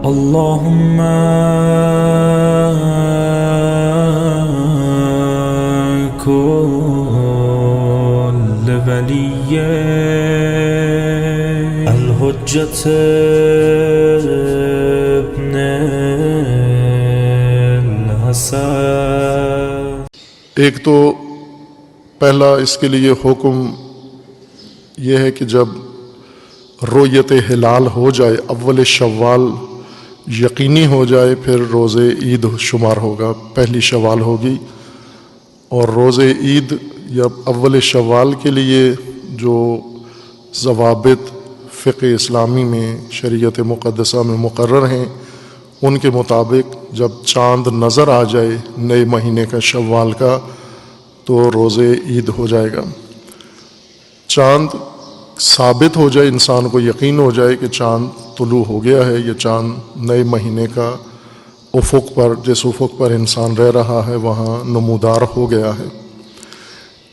اللهم كل ولي الحجة ابن الحسن۔ ایک تو پہلا اس کے لیے حکم یہ ہے کہ جب رؤیت ہلال ہو جائے، اول شوال یقینی ہو جائے، پھر روز عید شمار ہوگا، پہلی شوال ہوگی۔ اور روز عید یا اول شوال کے لیے جو ضوابط فقہ اسلامی میں شریعت مقدسہ میں مقرر ہیں، ان کے مطابق جب چاند نظر آ جائے نئے مہینے کا شوال کا تو روز عید ہو جائے گا۔ چاند ثابت ہو جائے، انسان کو یقین ہو جائے کہ چاند طلوع ہو گیا ہے، یہ چاند نئے مہینے کا افق پر، جس افق پر انسان رہ رہا ہے وہاں نمودار ہو گیا ہے۔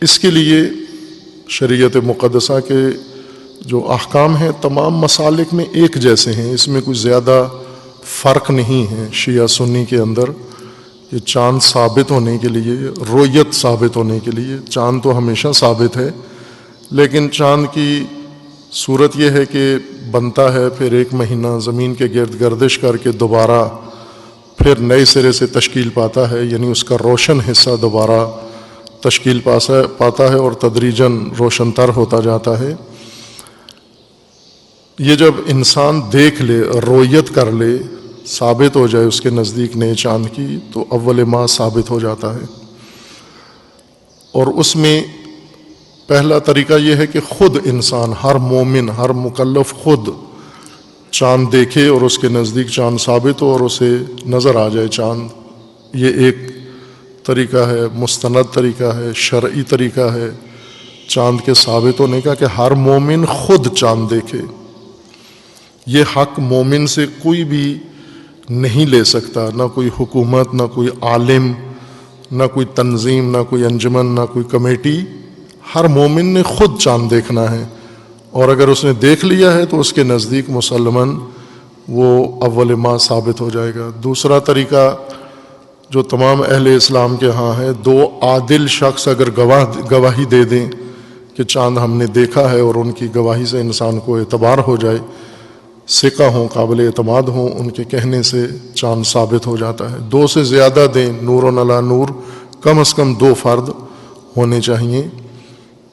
اس کے لیے شریعت مقدسہ کے جو احکام ہیں تمام مسالک میں ایک جیسے ہیں، اس میں کوئی زیادہ فرق نہیں ہے شیعہ سنی کے اندر۔ کہ چاند ثابت ہونے کے لیے، رؤیت ثابت ہونے کے لیے، چاند تو ہمیشہ ثابت ہے، لیکن چاند کی صورت یہ ہے کہ بنتا ہے، پھر ایک مہینہ زمین کے گرد گردش کر کے دوبارہ پھر نئے سرے سے تشکیل پاتا ہے، یعنی اس کا روشن حصہ دوبارہ تشکیل پاتا ہے اور تدریجاً روشن تر ہوتا جاتا ہے۔ یہ جب انسان دیکھ لے، رؤیت کر لے، ثابت ہو جائے اس کے نزدیک نئے چاند کی، تو اول ماہ ثابت ہو جاتا ہے۔ اور اس میں پہلا طریقہ یہ ہے کہ خود انسان، ہر مومن، ہر مکلف خود چاند دیکھے اور اس کے نزدیک چاند ثابت ہو اور اسے نظر آ جائے چاند۔ یہ ایک طریقہ ہے، مستند طریقہ ہے، شرعی طریقہ ہے چاند کے ثابت ہونے کا، کہ ہر مومن خود چاند دیکھے۔ یہ حق مومن سے کوئی بھی نہیں لے سکتا، نہ کوئی حکومت، نہ کوئی عالم، نہ کوئی تنظیم، نہ کوئی انجمن، نہ کوئی کمیٹی۔ ہر مومن نے خود چاند دیکھنا ہے، اور اگر اس نے دیکھ لیا ہے تو اس کے نزدیک مسلماً وہ اول ماہ ثابت ہو جائے گا۔ دوسرا طریقہ جو تمام اہل اسلام کے ہاں ہے، دو عادل شخص اگر گواہی دے دیں کہ چاند ہم نے دیکھا ہے، اور ان کی گواہی سے انسان کو اعتبار ہو جائے، ثقہ ہوں، قابل اعتماد ہوں، ان کے کہنے سے چاند ثابت ہو جاتا ہے۔ دو سے زیادہ دیں، نور و نلا نور، کم از کم دو فرد ہونے چاہیے۔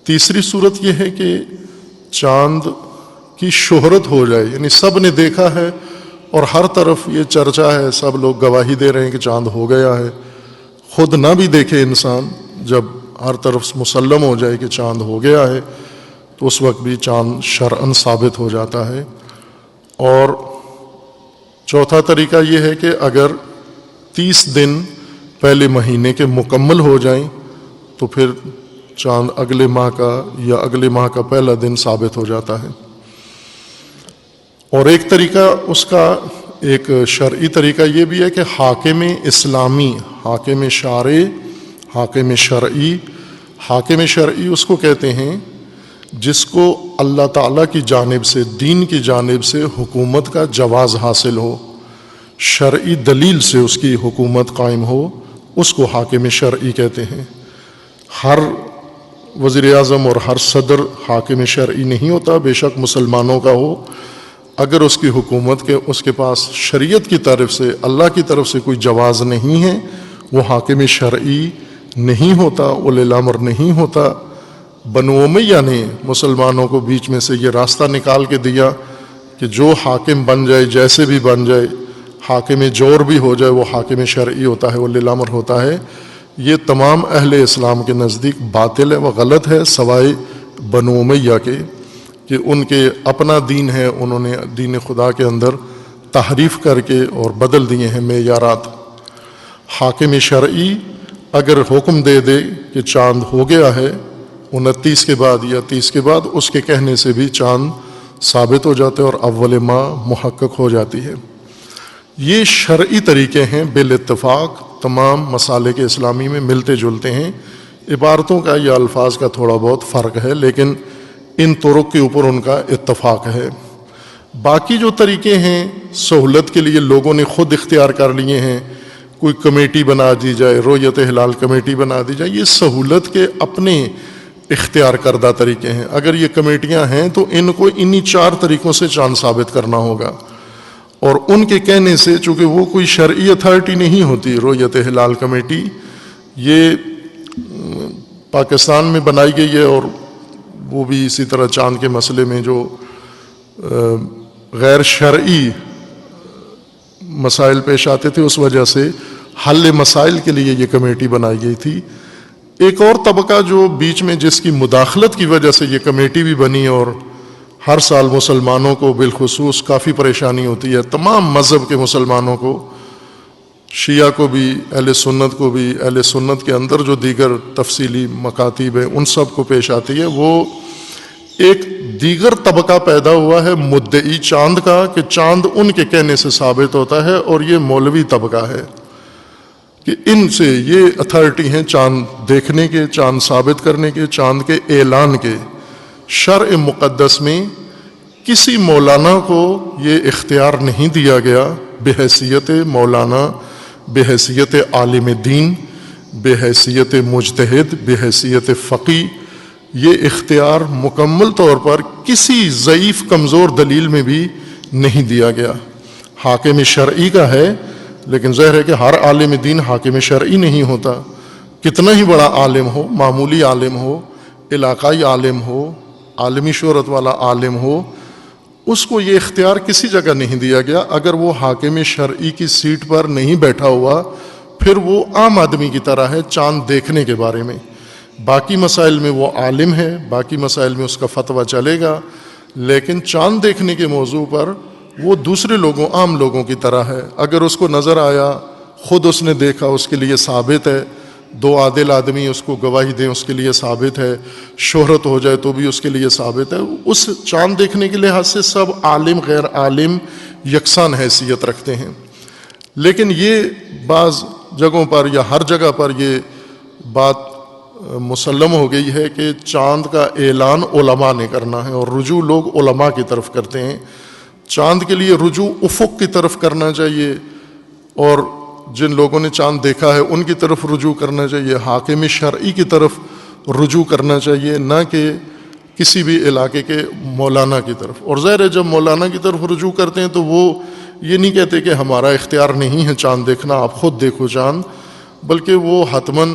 تیسری صورت یہ ہے کہ چاند کی شہرت ہو جائے، یعنی سب نے دیکھا ہے اور ہر طرف یہ چرچا ہے، سب لوگ گواہی دے رہے ہیں کہ چاند ہو گیا ہے۔ خود نہ بھی دیکھے انسان، جب ہر طرف مسلم ہو جائے کہ چاند ہو گیا ہے تو اس وقت بھی چاند شرعاً ثابت ہو جاتا ہے۔ اور چوتھا طریقہ یہ ہے کہ اگر 30 دن پہلے مہینے کے مکمل ہو جائیں تو پھر چاند اگلے ماہ کا یا اگلے ماہ کا پہلا دن ثابت ہو جاتا ہے۔ اور ایک طریقہ اس کا، ایک شرعی طریقہ یہ بھی ہے کہ حاکم اسلامی، حاکم شرعی اس کو کہتے ہیں جس کو اللہ تعالیٰ کی جانب سے، دین کی جانب سے حکومت کا جواز حاصل ہو، شرعی دلیل سے اس کی حکومت قائم ہو، اس کو حاکم شرعی کہتے ہیں۔ ہر وزیر اعظم اور ہر صدر حاکم شرعی نہیں ہوتا، بے شک مسلمانوں کا ہو، اگر اس کی حکومت کے اس کے پاس شریعت کی طرف سے، اللہ کی طرف سے کوئی جواز نہیں ہے، وہ حاکم شرعی نہیں ہوتا، اولی الامر نہیں ہوتا۔ بنو امیہ نے مسلمانوں کو بیچ میں سے یہ راستہ نکال کے دیا کہ جو حاکم بن جائے، جیسے بھی بن جائے، حاکم جور بھی ہو جائے، وہ حاکم شرعی ہوتا ہے، ولی الامر ہوتا ہے۔ یہ تمام اہل اسلام کے نزدیک باطل ہے و غلط ہے، سوائے بنو امیہ کے، کہ ان کے اپنا دین ہے، انہوں نے دین خدا کے اندر تحریف کر کے اور بدل دیے ہیں معیارات۔ حاکم شرعی اگر حکم دے دے کہ چاند ہو گیا ہے 29 کے بعد یا 30 کے بعد، اس کے کہنے سے بھی چاند ثابت ہو جاتے اور اول ماہ محقق ہو جاتی ہے۔ یہ شرعی طریقے ہیں، بالاتفاق تمام مسالک اسلامی میں ملتے جلتے ہیں۔ عبارتوں کا یا الفاظ کا تھوڑا بہت فرق ہے، لیکن ان طرق کے اوپر ان کا اتفاق ہے۔ باقی جو طریقے ہیں سہولت کے لیے لوگوں نے خود اختیار کر لیے ہیں، کوئی کمیٹی بنا دی جائے، رؤیت ہلال کمیٹی بنا دی جائے، یہ سہولت کے اپنے اختیار کردہ طریقے ہیں۔ اگر یہ کمیٹیاں ہیں تو ان کو انہی 4 طریقوں سے چاند ثابت کرنا ہوگا، اور ان کے کہنے سے، چونکہ وہ کوئی شرعی اتھارٹی نہیں ہوتی رؤیت ہلال کمیٹی، یہ پاکستان میں بنائی گئی ہے، اور وہ بھی اسی طرح چاند کے مسئلے میں جو غیر شرعی مسائل پیش آتے تھے اس وجہ سے حل مسائل کے لیے یہ کمیٹی بنائی گئی تھی۔ ایک اور طبقہ جو بیچ میں جس کی مداخلت کی وجہ سے یہ کمیٹی بھی بنی، اور ہر سال مسلمانوں کو بالخصوص کافی پریشانی ہوتی ہے، تمام مذہب کے مسلمانوں کو، شیعہ کو بھی، اہل سنت کو بھی، اہل سنت کے اندر جو دیگر تفصیلی مکاتب ہیں ان سب کو پیش آتی ہے، وہ ایک دیگر طبقہ پیدا ہوا ہے مدعی چاند کا، کہ چاند ان کے کہنے سے ثابت ہوتا ہے، اور یہ مولوی طبقہ ہے کہ ان سے یہ اتھارٹی ہیں چاند دیکھنے کے، چاند ثابت کرنے کے، چاند کے اعلان کے۔ شرع مقدس میں کسی مولانا کو یہ اختیار نہیں دیا گیا بحیثیت مولانا، بحیثیت عالم دین، بحیثیت مجتہد، بحیثیت فقی، یہ اختیار مکمل طور پر کسی ضعیف کمزور دلیل میں بھی نہیں دیا گیا۔ حاکم شرعی کا ہے، لیکن ظاہر ہے کہ ہر عالم دین حاکم شرعی نہیں ہوتا، کتنا ہی بڑا عالم ہو، معمولی عالم ہو، علاقائی عالم ہو، عالمی شہرت والا عالم ہو، اس کو یہ اختیار کسی جگہ نہیں دیا گیا۔ اگر وہ حاکم شرعی کی سیٹ پر نہیں بیٹھا ہوا، پھر وہ عام آدمی کی طرح ہے چاند دیکھنے کے بارے میں، باقی مسائل میں وہ عالم ہے، باقی مسائل میں اس کا فتویٰ چلے گا، لیکن چاند دیکھنے کے موضوع پر وہ دوسرے لوگوں، عام لوگوں کی طرح ہے۔ اگر اس کو نظر آیا، خود اس نے دیکھا، اس کے لیے ثابت ہے، 2 عادل آدمی اس کو گواہی دیں اس کے لیے ثابت ہے، شہرت ہو جائے تو بھی اس کے لیے ثابت ہے۔ اس چاند دیکھنے کے لحاظ سے سب عالم غیر عالم یکساں حیثیت رکھتے ہیں، لیکن یہ بعض جگہوں پر یا ہر جگہ پر یہ بات مسلم ہو گئی ہے کہ چاند کا اعلان علماء نے کرنا ہے، اور رجوع لوگ علماء کی طرف کرتے ہیں۔ چاند کے لیے رجوع افق کی طرف کرنا چاہیے، اور جن لوگوں نے چاند دیکھا ہے ان کی طرف رجوع کرنا چاہیے، حاکم شرعی کی طرف رجوع کرنا چاہیے، نہ کہ کسی بھی علاقے کے مولانا کی طرف۔ اور ظاہر ہے جب مولانا کی طرف رجوع کرتے ہیں تو وہ یہ نہیں کہتے کہ ہمارا اختیار نہیں ہے چاند دیکھنا، آپ خود دیکھو چاند، بلکہ وہ حتماً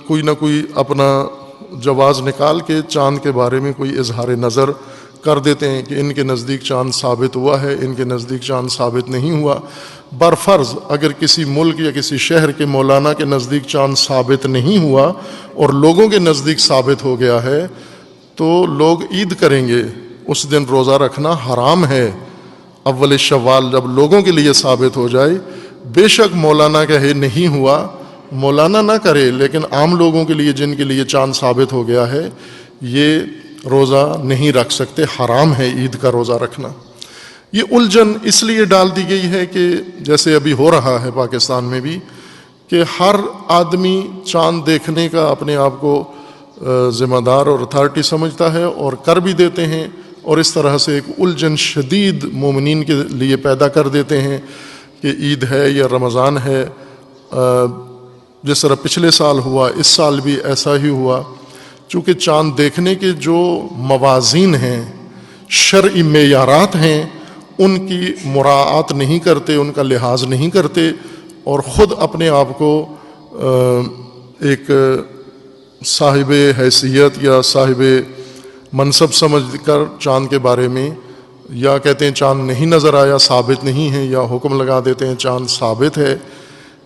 کوئی نہ کوئی اپنا جواز نکال کے چاند کے بارے میں کوئی اظہار نظر کر دیتے ہیں کہ ان کے نزدیک چاند ثابت ہوا ہے، ان کے نزدیک چاند ثابت نہیں ہوا۔ برفرض اگر کسی ملک یا کسی شہر کے مولانا کے نزدیک چاند ثابت نہیں ہوا اور لوگوں کے نزدیک ثابت ہو گیا ہے، تو لوگ عید کریں گے، اس دن روزہ رکھنا حرام ہے۔ اول شوال جب لوگوں کے لیے ثابت ہو جائے، بے شک مولانا کہے نہیں ہوا، مولانا نہ کرے، لیکن عام لوگوں کے لیے جن کے لیے چاند ثابت ہو گیا ہے، یہ روزہ نہیں رکھ سکتے، حرام ہے عید کا روزہ رکھنا۔ یہ الجھن اس لیے ڈال دی گئی ہے کہ جیسے ابھی ہو رہا ہے پاکستان میں بھی، کہ ہر آدمی چاند دیکھنے کا اپنے آپ کو ذمہ دار اور اتھارٹی سمجھتا ہے اور کر بھی دیتے ہیں، اور اس طرح سے ایک الجھن شدید مومنین کے لیے پیدا کر دیتے ہیں کہ عید ہے یا رمضان ہے۔ جس طرح پچھلے سال ہوا، اس سال بھی ایسا ہی ہوا، چونکہ چاند دیکھنے کے جو موازین ہیں، شرعی معیارات ہیں، ان کی مراعات نہیں کرتے، ان کا لحاظ نہیں کرتے، اور خود اپنے آپ کو ایک صاحب حیثیت یا صاحب منصب سمجھ کر چاند کے بارے میں یا کہتے ہیں چاند نہیں نظر آیا، ثابت نہیں ہے، یا حکم لگا دیتے ہیں چاند ثابت ہے۔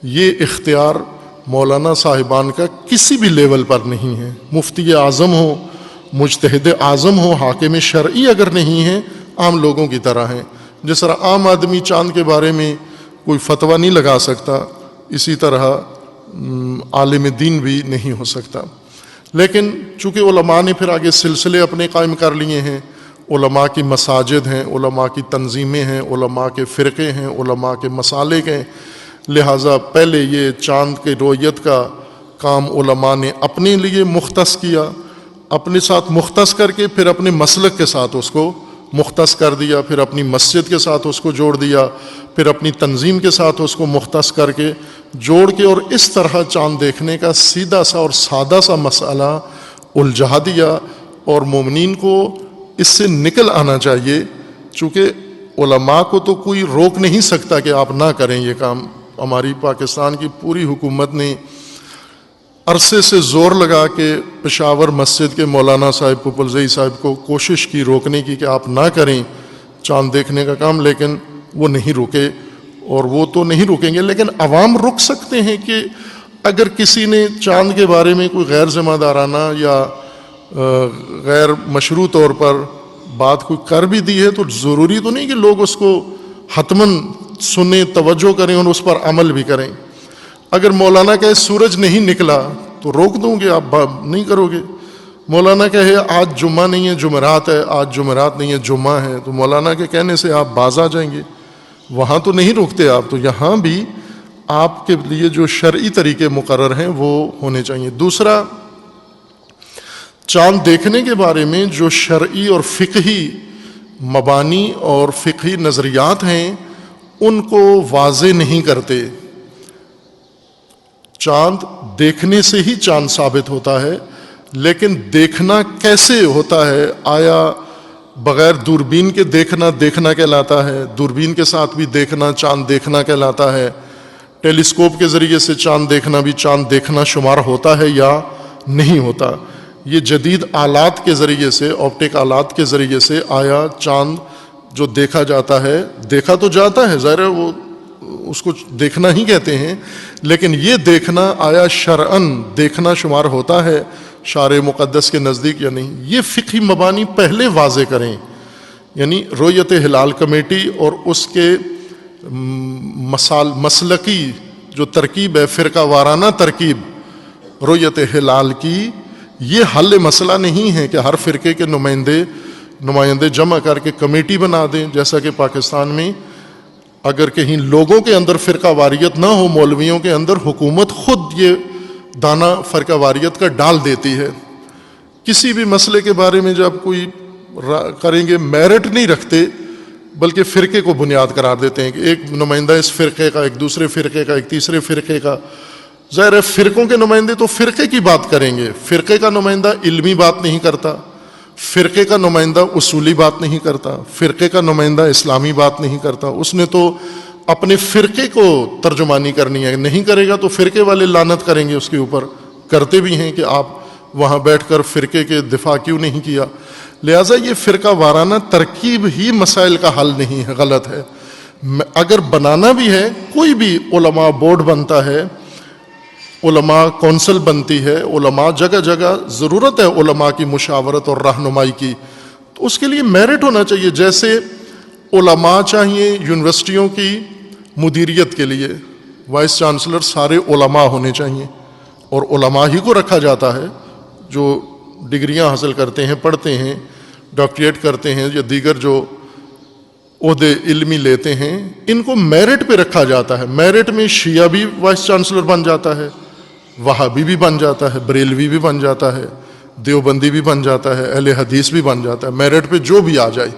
یہ اختیار مولانا صاحبان کا کسی بھی لیول پر نہیں ہے، مفتی اعظم ہو، مجتہد اعظم ہو، حاکم شرعی اگر نہیں ہے، عام لوگوں کی طرح ہیں۔ جس طرح عام آدمی چاند کے بارے میں کوئی فتویٰ نہیں لگا سکتا، اسی طرح عالم دین بھی نہیں ہو سکتا۔ لیکن چونکہ علماء نے پھر آگے سلسلے اپنے قائم کر لیے ہیں، علماء کی مساجد ہیں، علماء کی تنظیمیں ہیں، علماء کے فرقے ہیں، علماء کے مسالک ہیں، لہٰذا پہلے یہ چاند کی رؤیت کا کام علماء نے اپنے لیے مختص کیا، اپنے ساتھ مختص کر کے پھر اپنے مسلک کے ساتھ اس کو مختص کر دیا، پھر اپنی مسجد کے ساتھ اس کو جوڑ دیا، پھر اپنی تنظیم کے ساتھ اس کو مختص کر کے جوڑ کے، اور اس طرح چاند دیکھنے کا سیدھا سا اور سادہ سا مسئلہ الجھا دیا، اور مومنین کو اس سے نکل آنا چاہیے، چونکہ علماء کو تو کوئی روک نہیں سکتا کہ آپ نہ کریں یہ کام۔ ہماری پاکستان کی پوری حکومت نے عرصے سے زور لگا کے پشاور مسجد کے مولانا صاحب پپلزئی صاحب کو کوشش کی روکنے کی کہ آپ نہ کریں چاند دیکھنے کا کام، لیکن وہ نہیں رکے، اور وہ تو نہیں رکیں گے، لیکن عوام رک سکتے ہیں کہ اگر کسی نے چاند کے بارے میں کوئی غیر ذمہ دارانہ یا غیر مشروع طور پر بات کوئی کر بھی دی ہے، تو ضروری تو نہیں کہ لوگ اس کو حتماً سنیں، توجہ کریں اور اس پر عمل بھی کریں۔ اگر مولانا کہے سورج نہیں نکلا تو روک دوں گے، آپ نہیں کرو گے۔ مولانا کہے آج جمعہ نہیں ہے جمعرات ہے، آج جمعرات نہیں ہے جمعہ ہے، تو مولانا کے کہنے سے آپ باز آ جائیں گے، وہاں تو نہیں روکتے آپ۔ تو یہاں بھی آپ کے لیے جو شرعی طریقے مقرر ہیں وہ ہونے چاہیے۔ دوسرا، چاند دیکھنے کے بارے میں جو شرعی اور فقہی مبانی اور فقہی نظریات ہیں ان کو واضح نہیں کرتے۔ چاند دیکھنے سے ہی چاند ثابت ہوتا ہے، لیکن دیکھنا کیسے ہوتا ہے؟ آیا بغیر دوربین کے دیکھنا کہلاتا ہے؟ دوربین کے ساتھ بھی دیکھنا چاند دیکھنا کہلاتا ہے؟ ٹیلیسکوپ کے ذریعے سے چاند دیکھنا بھی چاند دیکھنا شمار ہوتا ہے یا نہیں ہوتا؟ یہ جدید آلات کے ذریعے سے، آپٹک آلات کے ذریعے سے آیا چاند جو دیکھا جاتا ہے، دیکھا تو جاتا ہے، ظاہر ہے وہ اس کو دیکھنا ہی کہتے ہیں، لیکن یہ دیکھنا آیا شرعاً دیکھنا شمار ہوتا ہے شارع مقدس کے نزدیک یا نہیں؟ یہ فقہی مبانی پہلے واضح کریں، یعنی رؤیت ہلال کمیٹی اور اس کے مسلکی جو ترکیب ہے، فرقہ وارانہ ترکیب رؤیت ہلال کی، یہ حل مسئلہ نہیں ہے کہ ہر فرقے کے نمائندے جمع کر کے کمیٹی بنا دیں، جیسا کہ پاکستان میں اگر کہیں لوگوں کے اندر فرقہ واریت نہ ہو، مولویوں کے اندر، حکومت خود یہ دانہ فرقہ واریت کا ڈال دیتی ہے۔ کسی بھی مسئلے کے بارے میں جب کوئی کریں گے، میرٹ نہیں رکھتے بلکہ فرقے کو بنیاد قرار دیتے ہیں کہ ایک نمائندہ اس فرقے کا، ایک دوسرے فرقے کا، ایک تیسرے فرقے کا۔ ظاہر ہے فرقوں کے نمائندے تو فرقے کی بات کریں گے، فرقے کا نمائندہ علمی بات نہیں کرتا، فرقے کا نمائندہ اصولی بات نہیں کرتا، فرقے کا نمائندہ اسلامی بات نہیں کرتا، اس نے تو اپنے فرقے کو ترجمانی کرنی ہے، نہیں کرے گا تو فرقے والے لعنت کریں گے اس کے اوپر، کرتے بھی ہیں کہ آپ وہاں بیٹھ کر فرقے کے دفاع کیوں نہیں کیا۔ لہٰذا یہ فرقہ وارانہ ترکیب ہی مسائل کا حل نہیں ہے، غلط ہے۔ اگر بنانا بھی ہے، کوئی بھی علماء بورڈ بنتا ہے، علماء کونسل بنتی ہے، علماء جگہ جگہ ضرورت ہے علماء کی مشاورت اور رہنمائی کی، تو اس کے لیے میرٹ ہونا چاہیے۔ جیسے علماء چاہیے یونیورسٹیوں کی مدیریت کے لیے، وائس چانسلر سارے علماء ہونے چاہیے، اور علماء ہی کو رکھا جاتا ہے جو ڈگریاں حاصل کرتے ہیں، پڑھتے ہیں، ڈاکٹریٹ کرتے ہیں یا دیگر جو عہدے علمی لیتے ہیں، ان کو میرٹ پہ رکھا جاتا ہے۔ میرٹ میں شیعہ بھی وائس چانسلر بن جاتا ہے، وہابی بھی بن جاتا ہے، بریلوی بھی بن جاتا ہے، دیوبندی بھی بن جاتا ہے، اہل حدیث بھی بن جاتا ہے، میرٹ پہ جو بھی آ جائے۔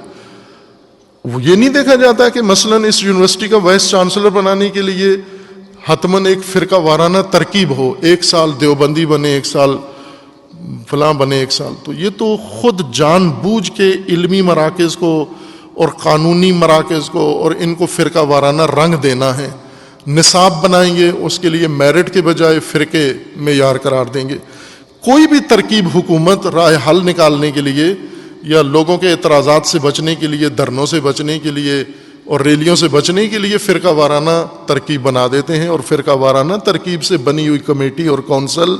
یہ نہیں دیکھا جاتا کہ مثلاً اس یونیورسٹی کا وائس چانسلر بنانے کے لیے حتماً ایک فرقہ وارانہ ترکیب ہو، ایک سال دیوبندی بنے، ایک سال فلاں بنے، ایک سال۔ تو یہ تو خود جان بوجھ کے علمی مراکز کو اور قانونی مراکز کو اور ان کو فرقہ وارانہ رنگ دینا ہے۔ نصاب بنائیں گے، اس کے لیے میرٹ کے بجائے فرقے معیار قرار دیں گے۔ کوئی بھی ترکیب حکومت راہ حل نکالنے کے لیے یا لوگوں کے اعتراضات سے بچنے کے لیے، دھرنوں سے بچنے کے لیے اور ریلیوں سے بچنے کے لیے فرقہ وارانہ ترکیب بنا دیتے ہیں، اور فرقہ وارانہ ترکیب سے بنی ہوئی کمیٹی اور کونسل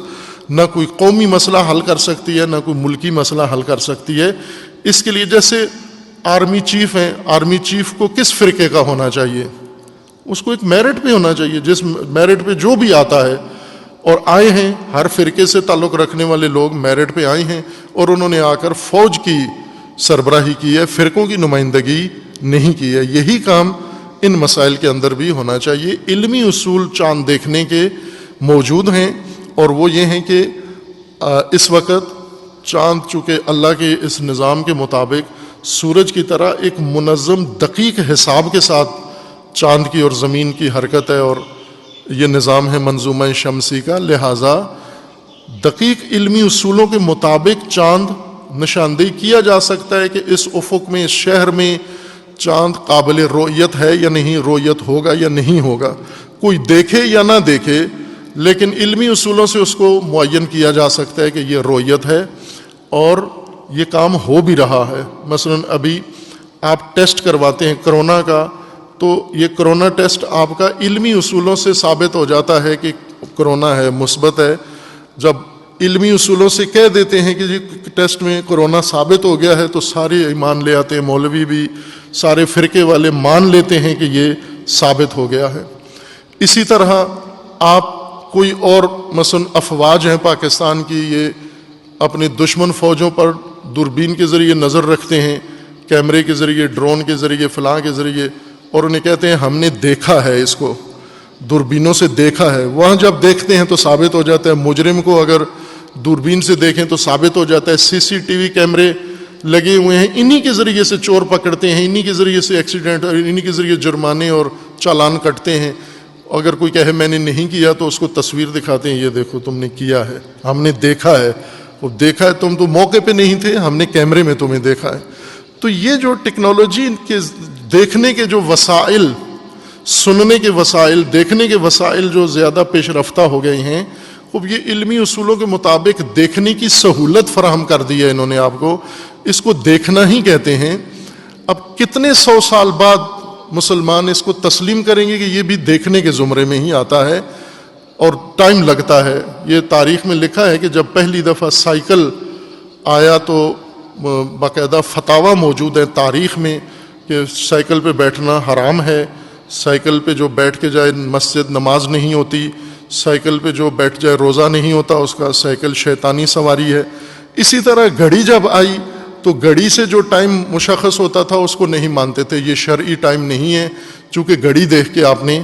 نہ کوئی قومی مسئلہ حل کر سکتی ہے، نہ کوئی ملکی مسئلہ حل کر سکتی ہے۔ اس کے لیے جیسے آرمی چیف ہیں، آرمی چیف کو کس فرقے کا ہونا چاہیے؟ اس کو ایک میرٹ پہ ہونا چاہیے، جس میرٹ پہ جو بھی آتا ہے، اور آئے ہیں ہر فرقے سے تعلق رکھنے والے لوگ میرٹ پہ آئے ہیں، اور انہوں نے آ کر فوج کی سربراہی کی ہے، فرقوں کی نمائندگی نہیں کی ہے۔ یہی کام ان مسائل کے اندر بھی ہونا چاہیے۔ علمی اصول چاند دیکھنے کے موجود ہیں، اور وہ یہ ہیں کہ اس وقت چاند چونکہ اللہ کے اس نظام کے مطابق سورج کی طرح ایک منظم دقیق حساب کے ساتھ چاند کی اور زمین کی حرکت ہے، اور یہ نظام ہے منظومہ شمسی کا، لہٰذا دقیق علمی اصولوں کے مطابق چاند نشاندہی کیا جا سکتا ہے کہ اس افق میں، اس شہر میں چاند قابل رؤیت ہے یا نہیں، رؤیت ہوگا یا نہیں ہوگا، کوئی دیکھے یا نہ دیکھے، لیکن علمی اصولوں سے اس کو معین کیا جا سکتا ہے کہ یہ رؤیت ہے اور یہ کام ہو بھی رہا ہے۔ مثلا ابھی آپ ٹیسٹ کرواتے ہیں کرونا کا، تو یہ کرونا ٹیسٹ آپ کا علمی اصولوں سے ثابت ہو جاتا ہے کہ کرونا ہے، مثبت ہے۔ جب علمی اصولوں سے کہہ دیتے ہیں کہ جی ٹیسٹ میں کرونا ثابت ہو گیا ہے، تو سارے ایمان لے آتے ہیں، مولوی بھی، سارے فرقے والے مان لیتے ہیں کہ یہ ثابت ہو گیا ہے۔ اسی طرح آپ کوئی اور مثلا افواج ہیں پاکستان کی، یہ اپنے دشمن فوجوں پر دوربین کے ذریعے نظر رکھتے ہیں، کیمرے کے ذریعے، ڈرون کے ذریعے، فلاں کے ذریعے، اور انہیں کہتے ہیں ہم نے دیکھا ہے، اس کو دوربینوں سے دیکھا ہے۔ وہاں جب دیکھتے ہیں تو ثابت ہو جاتا ہے، مجرم کو اگر دوربین سے دیکھیں تو ثابت ہو جاتا ہے۔ سی سی ٹی وی کیمرے لگے ہوئے ہیں، انہی کے ذریعے سے چور پکڑتے ہیں، انہی کے ذریعے سے ایکسیڈنٹ، اور انہی کے ذریعے جرمانے اور چالان کٹتے ہیں۔ اگر کوئی کہے میں نے نہیں کیا تو اس کو تصویر دکھاتے ہیں، یہ دیکھو تم نے کیا ہے، ہم نے دیکھا ہے۔ وہ دیکھا ہے، تم تو موقع پہ نہیں تھے، ہم نے کیمرے میں تمہیں دیکھا ہے۔ تو یہ جو ٹیکنالوجی کے دیکھنے کے جو وسائل، سننے کے وسائل، دیکھنے کے وسائل جو زیادہ پیش رفتہ ہو گئے ہیں، اب یہ علمی اصولوں کے مطابق دیکھنے کی سہولت فراہم کر دی ہے انہوں نے آپ کو، اس کو دیکھنا ہی کہتے ہیں۔ اب کتنے 100 سال بعد مسلمان اس کو تسلیم کریں گے کہ یہ بھی دیکھنے کے زمرے میں ہی آتا ہے، اور ٹائم لگتا ہے۔ یہ تاریخ میں لکھا ہے کہ جب پہلی دفعہ سائیکل آیا تو باقاعدہ فتاویٰ موجود ہے تاریخ میں کہ سائیکل پہ بیٹھنا حرام ہے، سائیکل پہ جو بیٹھ کے جائے مسجد نماز نہیں ہوتی، سائیکل پہ جو بیٹھ جائے روزہ نہیں ہوتا اس کا، سائیکل شیطانی سواری ہے۔ اسی طرح گھڑی جب آئی تو گھڑی سے جو ٹائم مشخص ہوتا تھا اس کو نہیں مانتے تھے، یہ شرعی ٹائم نہیں ہے، چونکہ گھڑی دیکھ کے آپ نے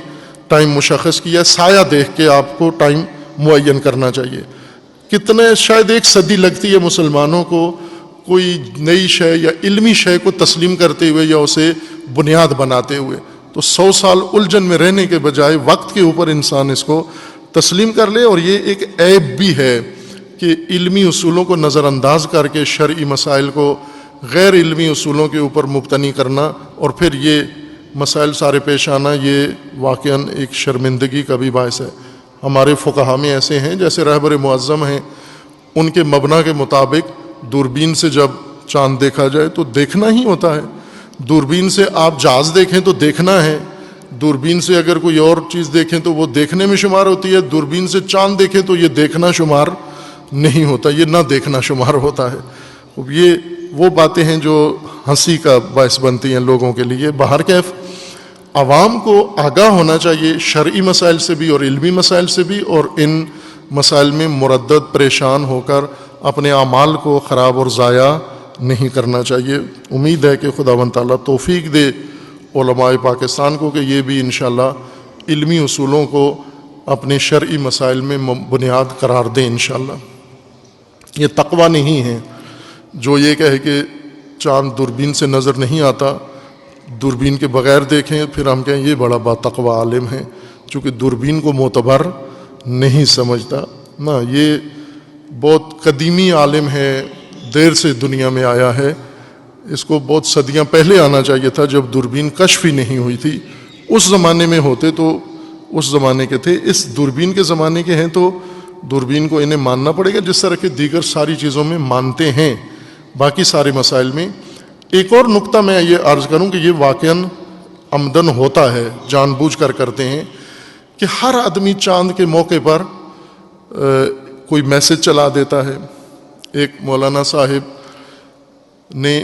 ٹائم مشخص کیا، سایہ دیکھ کے آپ کو ٹائم معین کرنا چاہیے۔ کتنے شاید 1 صدی لگتی ہے مسلمانوں کو کوئی نئی شے یا علمی شے کو تسلیم کرتے ہوئے یا اسے بنیاد بناتے ہوئے، تو 100 سال الجھن میں رہنے کے بجائے وقت کے اوپر انسان اس کو تسلیم کر لے۔ اور یہ ایک عیب بھی ہے کہ علمی اصولوں کو نظر انداز کر کے شرعی مسائل کو غیر علمی اصولوں کے اوپر مبتنی کرنا اور پھر یہ مسائل سارے پیش آنا، یہ واقعاً ایک شرمندگی کا بھی باعث ہے۔ ہمارے فقہا میں ایسے ہیں جیسے رہبر معظم ہیں، ان کے مبنا کے مطابق دوربین سے جب چاند دیکھا جائے تو دیکھنا ہی ہوتا ہے۔ دوربین سے آپ جہاز دیکھیں تو دیکھنا ہے، دوربین سے اگر کوئی اور چیز دیکھیں تو وہ دیکھنے میں شمار ہوتی ہے، دوربین سے چاند دیکھیں تو یہ دیکھنا شمار نہیں ہوتا، یہ نہ دیکھنا شمار ہوتا ہے۔ یہ وہ باتیں ہیں جو ہنسی کا باعث بنتی ہیں لوگوں کے لیے۔ بہرکیف عوام کو آگاہ ہونا چاہیے شرعی مسائل سے بھی اور علمی مسائل سے بھی، اور ان مسائل میں مردد پریشان ہو کر اپنے اعمال کو خراب اور ضائع نہیں کرنا چاہیے۔ امید ہے کہ خداوند تعالیٰ توفیق دے علماء پاکستان کو کہ یہ بھی انشاءاللہ علمی اصولوں کو اپنے شرعی مسائل میں بنیاد قرار دیں انشاءاللہ۔ یہ تقویٰ نہیں ہے جو یہ کہے کہ چاند دوربین سے نظر نہیں آتا، دوربین کے بغیر دیکھیں پھر ہم کہیں یہ بڑا با تقویٰ عالم ہے، چونکہ دوربین کو معتبر نہیں سمجھتا۔ نہ، یہ بہت قدیمی عالم ہے، دیر سے دنیا میں آیا ہے، اس کو بہت صدیاں پہلے آنا چاہیے تھا جب دوربین کشف ہی نہیں ہوئی تھی۔ اس زمانے میں ہوتے تو اس زمانے کے تھے، اس دوربین کے زمانے کے ہیں تو دوربین کو انہیں ماننا پڑے گا جس طرح کہ دیگر ساری چیزوں میں مانتے ہیں باقی سارے مسائل میں۔ ایک اور نقطہ میں یہ عرض کروں کہ یہ واقعاً عمدن ہوتا ہے، جان بوجھ کر کرتے ہیں کہ ہر آدمی چاند کے موقع پر کوئی میسج چلا دیتا ہے۔ ایک مولانا صاحب نے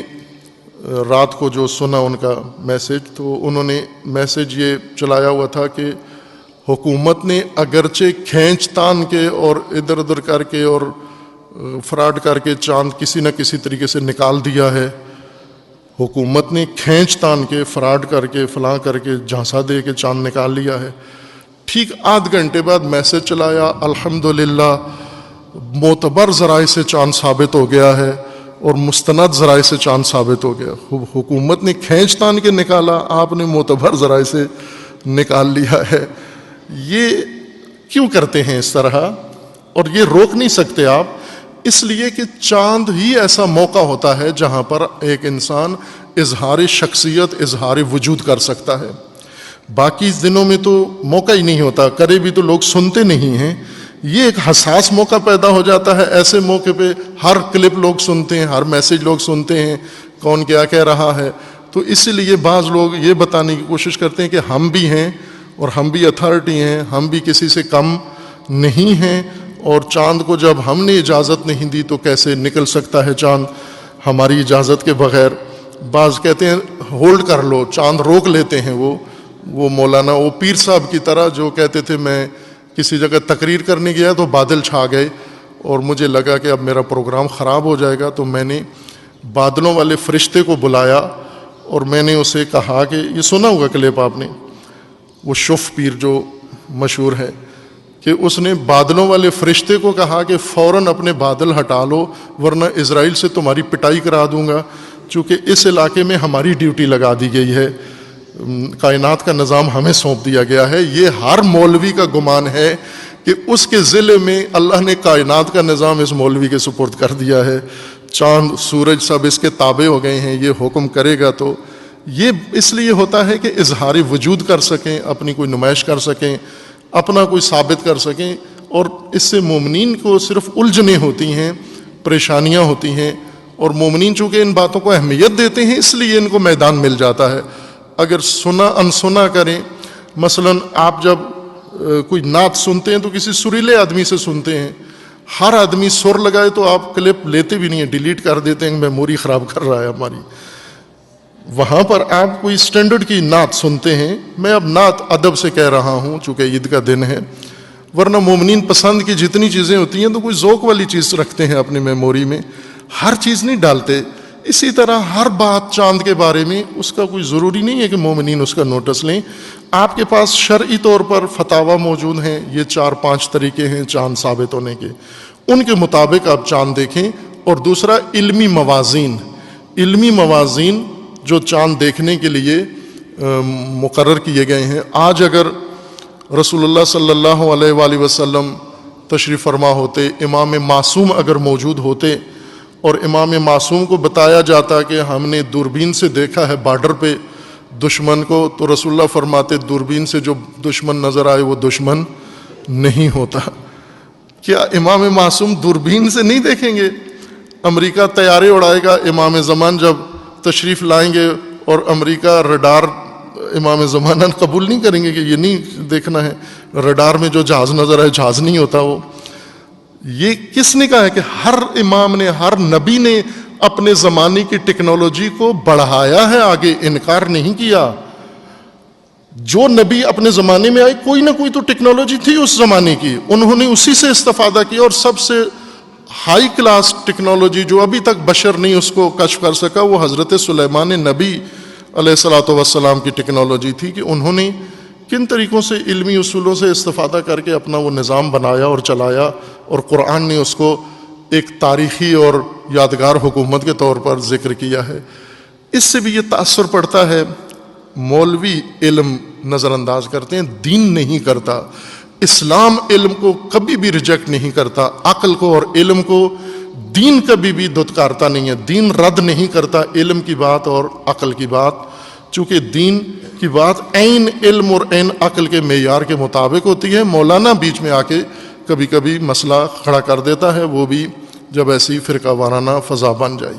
رات کو جو سنا ان کا میسج، تو انہوں نے میسج یہ چلایا ہوا تھا کہ حکومت نے اگرچہ کھینچ تان کے اور ادھر ادھر کر کے اور فراڈ کر کے چاند کسی نہ کسی طریقے سے نکال دیا ہے، حکومت نے کھینچ تان کے فراڈ کر کے فلاں کر کے جھانسا دے کے چاند نکال لیا ہے۔ ٹھیک آدھ گھنٹے بعد میسج چلایا، الحمدللہ معتبر ذرائع سے چاند ثابت ہو گیا ہے، اور مستند ذرائع سے چاند ثابت ہو گیا. حکومت نے کھینچ تان کے نکالا, آپ نے معتبر ذرائع سے نکال لیا ہے. یہ کیوں کرتے ہیں اس طرح؟ اور یہ روک نہیں سکتے آپ, اس لیے کہ چاند ہی ایسا موقع ہوتا ہے جہاں پر ایک انسان اظہار شخصیت, اظہار وجود کر سکتا ہے. باقی دنوں میں تو موقع ہی نہیں ہوتا, کرے بھی تو لوگ سنتے نہیں ہیں. یہ ایک حساس موقع پیدا ہو جاتا ہے. ایسے موقع پہ ہر کلپ لوگ سنتے ہیں, ہر میسج لوگ سنتے ہیں, کون کیا کہہ رہا ہے. تو اسی لیے بعض لوگ یہ بتانے کی کوشش کرتے ہیں کہ ہم بھی ہیں اور ہم بھی اتھارٹی ہیں, ہم بھی کسی سے کم نہیں ہیں, اور چاند کو جب ہم نے اجازت نہیں دی تو کیسے نکل سکتا ہے چاند ہماری اجازت کے بغیر. بعض کہتے ہیں ہولڈ کر لو, چاند روک لیتے ہیں. وہ مولانا وہ پیر صاحب کی طرح جو کہتے تھے میں کسی جگہ تقریر کرنے گیا تو بادل چھا گئے اور مجھے لگا کہ اب میرا پروگرام خراب ہو جائے گا, تو میں نے بادلوں والے فرشتے کو بلایا اور میں نے اسے کہا کہ یہ سنا ہوگا کلپ آپ نے, وہ شف پیر جو مشہور ہے, کہ اس نے بادلوں والے فرشتے کو کہا کہ فوراً اپنے بادل ہٹا لو ورنہ اسرائیل سے تمہاری پٹائی کرا دوں گا, چونکہ اس علاقے میں ہماری ڈیوٹی لگا دی گئی ہے, کائنات کا نظام ہمیں سونپ دیا گیا ہے. یہ ہر مولوی کا گمان ہے کہ اس کے ضلع میں اللہ نے کائنات کا نظام اس مولوی کے سپرد کر دیا ہے. چاند سورج سب اس کے تابع ہو گئے ہیں, یہ حکم کرے گا. تو یہ اس لیے ہوتا ہے کہ اظہار وجود کر سکیں, اپنی کوئی نمائش کر سکیں, اپنا کوئی ثابت کر سکیں. اور اس سے مومنین کو صرف الجھنیں ہوتی ہیں, پریشانیاں ہوتی ہیں, اور مومنین چونکہ ان باتوں کو اہمیت دیتے ہیں اس لیے ان کو میدان مل جاتا ہے. اگر سنا انسنا کریں, مثلا آپ جب کوئی نعت سنتے ہیں تو کسی سریلے آدمی سے سنتے ہیں, ہر آدمی سر لگائے تو آپ کلپ لیتے بھی نہیں ہیں, ڈیلیٹ کر دیتے ہیں, میموری خراب کر رہا ہے ہماری. وہاں پر آپ کوئی سٹینڈرڈ کی نعت سنتے ہیں. میں اب نعت ادب سے کہہ رہا ہوں چونکہ عید کا دن ہے, ورنہ مومنین پسند کی جتنی چیزیں ہوتی ہیں تو کوئی ذوق والی چیز رکھتے ہیں اپنی میموری میں, ہر چیز نہیں ڈالتے. اسی طرح ہر بات چاند کے بارے میں اس کا کوئی ضروری نہیں ہے کہ مومنین اس کا نوٹس لیں. آپ کے پاس شرعی طور پر فتاویٰ موجود ہیں, یہ 4-5 طریقے ہیں چاند ثابت ہونے کے, ان کے مطابق آپ چاند دیکھیں. اور دوسرا علمی موازین جو چاند دیکھنے کے لیے مقرر کیے گئے ہیں. آج اگر رسول اللہ صلی اللہ علیہ وآلہ وسلم تشریف فرما ہوتے, امام معصوم اگر موجود ہوتے اور امام معصوم کو بتایا جاتا کہ ہم نے دوربین سے دیکھا ہے بارڈر پہ دشمن کو, تو رسول اللہ فرماتے دوربین سے جو دشمن نظر آئے وہ دشمن نہیں ہوتا. کیا امام معصوم دوربین سے نہیں دیکھیں گے؟ امریکہ طیارے اڑائے گا امام زمان جب تشریف لائیں گے, اور امریکہ رڈار امام زمانہ قبول نہیں کریں گے کہ یہ نہیں دیکھنا ہے. رڈار میں جو جہاز نظر آئے جہاز نہیں ہوتا وہ. یہ کس نے کہا ہے کہ ہر امام نے, ہر نبی نے اپنے زمانے کی ٹیکنالوجی کو بڑھایا ہے, آگے انکار نہیں کیا. جو نبی اپنے زمانے میں آئے کوئی نہ کوئی تو ٹیکنالوجی تھی اس زمانے کی, انہوں نے اسی سے استفادہ کیا. اور سب سے ہائی کلاس ٹیکنالوجی جو ابھی تک بشر نہیں اس کو کشف کر سکا وہ حضرت سلیمان نبی علیہ الصلوۃ والسلام کی ٹیکنالوجی تھی, کہ انہوں نے کن طریقوں سے علمی اصولوں سے استفادہ کر کے اپنا وہ نظام بنایا اور چلایا, اور قرآن نے اس کو ایک تاریخی اور یادگار حکومت کے طور پر ذکر کیا ہے. اس سے بھی یہ تأثر پڑتا ہے, مولوی علم نظر انداز کرتے ہیں, دین نہیں کرتا. اسلام علم کو کبھی بھی ریجیکٹ نہیں کرتا, عقل کو اور علم کو دین کبھی بھی دھتکارتا نہیں ہے. دین رد نہیں کرتا علم کی بات اور عقل کی بات, چونکہ دین کی بات عین علم اور عین عقل کے معیار کے مطابق ہوتی ہے. مولانا بیچ میں آ کے کبھی کبھی مسئلہ کھڑا کر دیتا ہے, وہ بھی جب ایسی فرقہ وارانہ فضا بن جائے.